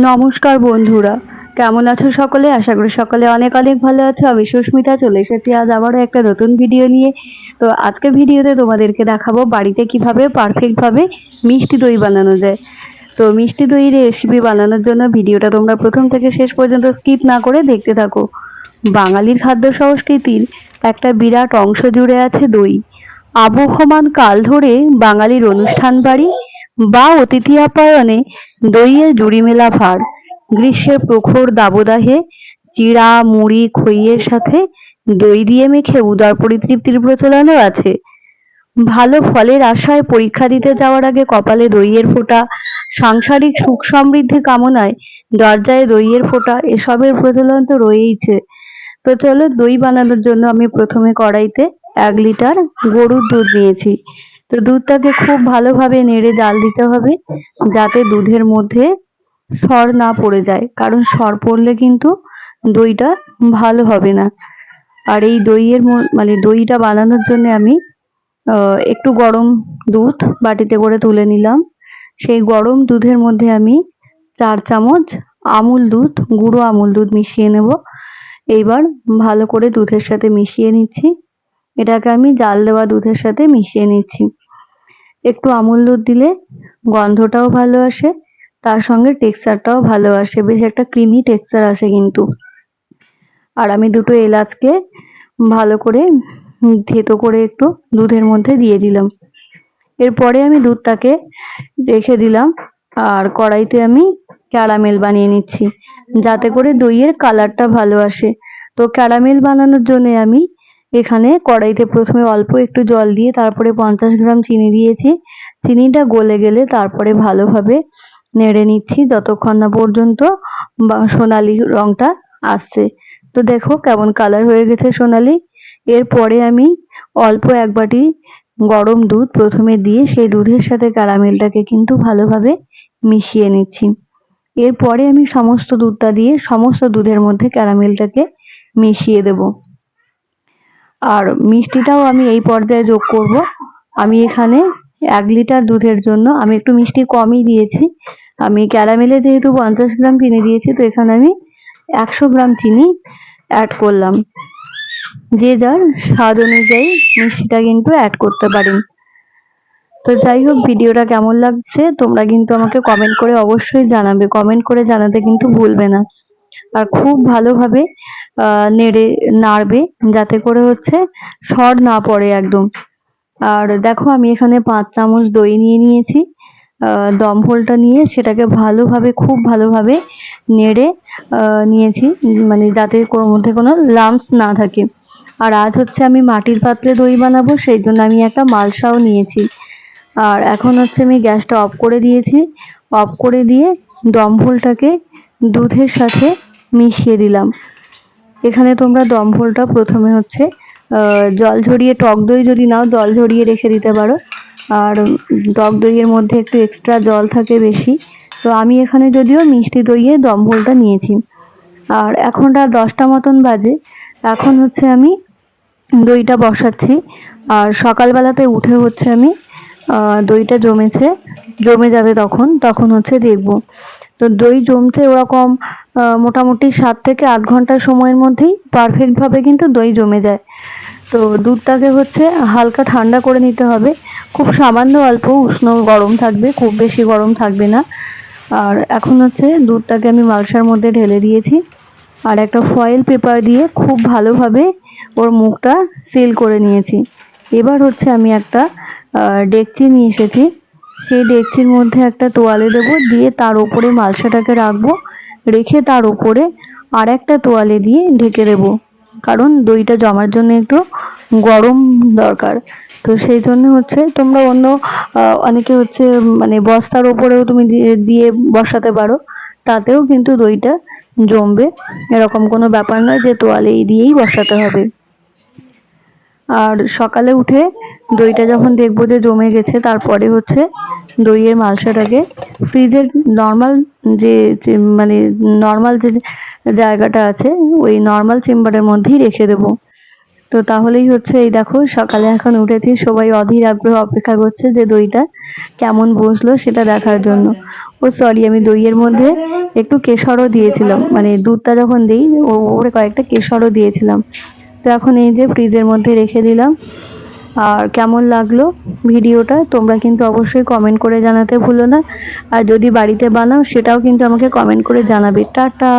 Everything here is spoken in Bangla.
নমস্কার বন্ধুরা, কেমন আছো সকলে? আশা করি সকলে অনেক অনেক ভালো আছো। আমি সুস্মিতা চলে এসেছি আজ আবারও একটা নতুন ভিডিও নিয়ে। তো আজকের ভিডিওতে তোমাদেরকে দেখাবো বাড়িতে কিভাবে পারফেক্ট ভাবে মিষ্টি দই বানানো যায়। তো মিষ্টি দই রেসিপি বানানোর জন্য ভিডিওটা তোমরা প্রথম থেকে শেষ পর্যন্ত স্কিপ না করে দেখতে থাকো। বাঙালির খাদ্য সংস্কৃতির একটা বিরাট অংশ জুড়ে আছে দই। আবহমান কাল ধরে বাঙালির অনুষ্ঠান বাড়ি বা অতিথি আপ্যায়নে দইয়ের জুড়ি মেলা ভার। গ্রীষ্মের প্রখর দাবদাহে চিড়া মুড়ি খইয়ের সাথে দই দিয়ে মেখে উদার পরিতৃপ্তির প্রচলনও আছে। ভালো ফলের আশায় পরীক্ষা দিতে যাওয়ার আগে কপালে দইয়ের ফোঁটা, সাংসারিক সুখ সমৃদ্ধি কামনায় দরজায় দইয়ের ফোঁটা, এসবের প্রচলন তো রয়েইছে। তো চলো, দই বানানোর জন্য আমি প্রথমে কড়াইতে 1 লিটার গরুর দুধ নিয়েছি। তো দুধটাকে খুব ভালোভাবে নেড়ে জাল দিতে হবে, যাতে দুধের মধ্যে সর না পড়ে যায়, কারণ সর পড়লে কিন্তু দইটা ভালো হবে না। আর এই দইয়ের মানে দইটা বানানোর জন্য আমি একটু গরম দুধ বাটিতে করে তুলে নিলাম। সেই গরম দুধের মধ্যে আমি 4 চামচ আমুল দুধ, গুঁড়ো আমুল দুধ মিশিয়ে নেব। এইবার ভালো করে দুধের সাথে মিশিয়ে নিচ্ছি। এটাকে আমি জাল দেওয়া দুধের সাথে মিশিয়ে নিচ্ছি। একটু আমুল দুধ দিলে গন্ধটাও ভালো আসে, তার সঙ্গে টেক্সচারটাও ভালো আসে, বেশ একটা ক্রিমি টেক্সচার আসে কিন্তু। আর আমি 2টো এলাচকে ভালো করে থেতো করে একটু দুধের মধ্যে দিয়ে দিলাম। এরপরে আমি দুধটাকে রেখে দিলাম, আর কড়াইতে আমি ক্যারামেল বানিয়ে নিচ্ছি, যাতে করে দইয়ের কালারটা ভালো আসে। তো ক্যারামেল বানানোর জন্য আমি এখানে কড়াইতে প্রথমে অল্প একটু জল দিয়ে তারপরে 50 গ্রাম চিনি দিয়েছি। চিনিটা গলে গেলে তারপরে ভালোভাবে নেড়ে নিচ্ছি যতক্ষণ না পর্যন্ত সোনালি রংটা আসছে। তো দেখো কেমন কালার হয়ে গেছে সোনালি। এরপরে আমি অল্প 1 বাটি গরম দুধ প্রথমে দিয়ে সেই দুধের সাথে ক্যারামেলটাকে কিন্তু ভালোভাবে মিশিয়ে নিচ্ছি। এরপরে আমি সমস্ত দুধটা দিয়ে সমস্ত দুধের মধ্যে ক্যারামেলটাকে মিশিয়ে দেব। আর মিষ্টিটাও আমি এই পর্যায়ে যোগ করব। আমি এখানে 1 লিটার দুধের জন্য আমি একটু মিষ্টি কমই দিয়েছি। আমি ক্যারামেলে যেহেতু 50 গ্রাম চিনি দিয়েছি, তো এখানে আমি 100 গ্রাম চিনি অ্যাড করলাম। যে যার স্বাদ অনুযায়ী মিষ্টিটা কিন্তু অ্যাড করতে পারেন। তো যাই হোক, ভিডিওটা কেমন লাগছে তোমরা কিন্তু আমাকে কমেন্ট করে অবশ্যই জানাবে, কমেন্ট করে জানাতে কিন্তু ভুলবে না। আর খুব ভালোভাবে নাড়বে, যাতে করে হচ্ছে সর না পড়ে একদম। আর দেখো আমি এখানে 5 চামচ দই নিয়ে নিয়েছি। দমফলটা নিয়ে সেটাকে ভালোভাবে খুব ভালোভাবে নেড়ে নিয়েছি, মানে যাতে কোনো মধ্যে কোনো লাম্পস না থাকে। আর আজ হচ্ছে আমি মাটির পাত্রে দই বানাবো, সেই জন্য আমি একটা মালসাও নিয়েছি। আর এখন হচ্ছে আমি গ্যাসটা অফ করে দিয়েছি। অফ করে দিয়ে দমফলটাকে দুধের সাথে মিশিয়ে দিলাম। এখানে তোমরা দমফলটা প্রথমে হচ্ছে জল ঝরিয়ে, টক দই যদি নাও জল ঝরিয়ে রেখে দিতে পারো। আর টক দইয়ের মধ্যে একটু এক্সট্রা জল থাকে বেশি, তো আমি এখানে যদিও মিষ্টি দইয়ে দমফলটা নিয়েছি। আর এখন রাত 10টা মতন বাজে। এখন হচ্ছে আমি দইটা বসাচ্ছি। আর সকালবেলাতে উঠে হচ্ছে আমি দইটা জমে যাবে তখন হচ্ছে দেখবো। তো দই জমছে ওরকম মোটামুটি 7 থেকে 8 ঘন্টা সময়ের মধ্যেই পারফেক্ট ভাবে কিন্তু দই জমে যায়। তো দুধটাকে হচ্ছে হালকা ঠান্ডা করে নিতে হবে, খুব সামান্য অল্প উষ্ণ গরম থাকবে, খুব বেশি গরম থাকবে না। আর এখন হচ্ছে দুধটাকে আমি মালসার মধ্যে ঢেলে দিয়েছি, আর একটা ফয়েল পেপার দিয়ে খুব ভালোভাবে ওর মুখটা সিল করে নিয়েছি। এবার হচ্ছে আমি একটা ডেকচি নিয়ে এসেছি, সেই ডেকচির মধ্যে একটা তোয়ালে দেবো, দিয়ে তার উপরে মালসাটাকে রাখবো, রেখে তার উপরে আর একটা তোয়ালে দিয়ে ঢেকে দেবো, কারণ দইটা জমার জন্য একটু গরম দরকার। তো সেই জন্য হচ্ছে তোমরা অনেকে হচ্ছে মানে বস্তার উপরেও তুমি দিয়ে বসাতে পারো, তাতেও কিন্তু দইটা জমবে। এরকম কোনো ব্যাপার নয় যে তোয়ালে দিয়েই বসাতে হবে। আর সকালে উঠে দইটা যখন দেখবো যে জমে গেছে, তারপরে হচ্ছে দইয়ের মালসাটাকে ফ্রিজের নর্মাল যে জায়গাটা আছে ওই নর্মাল চেম্বারের মধ্যেই রেখে দেবো। তো তাহলেই হচ্ছে, এই দেখো সকালে এখন উঠেছি, সবাই অধীর আগ্রহ অপেক্ষা করছে যে দইটা কেমন বসলো সেটা দেখার জন্য। ও সরি, আমি দইয়ের মধ্যে একটু কেশরও দিয়েছিলাম, মানে দুধটা যখন দিই ওরে কয়েকটা কেশরও দিয়েছিলাম। তো এখন এই যে ফ্রিজের মধ্যে রেখে দিলাম। আর কেমন লাগলো ভিডিওটা তোমরা কিন্তু অবশ্যই কমেন্ট করে জানাতে ভুলো না। আর যদি বাড়িতে বানাও সেটাও কিন্তু আমাকে কমেন্ট করে জানাবে। টাটা।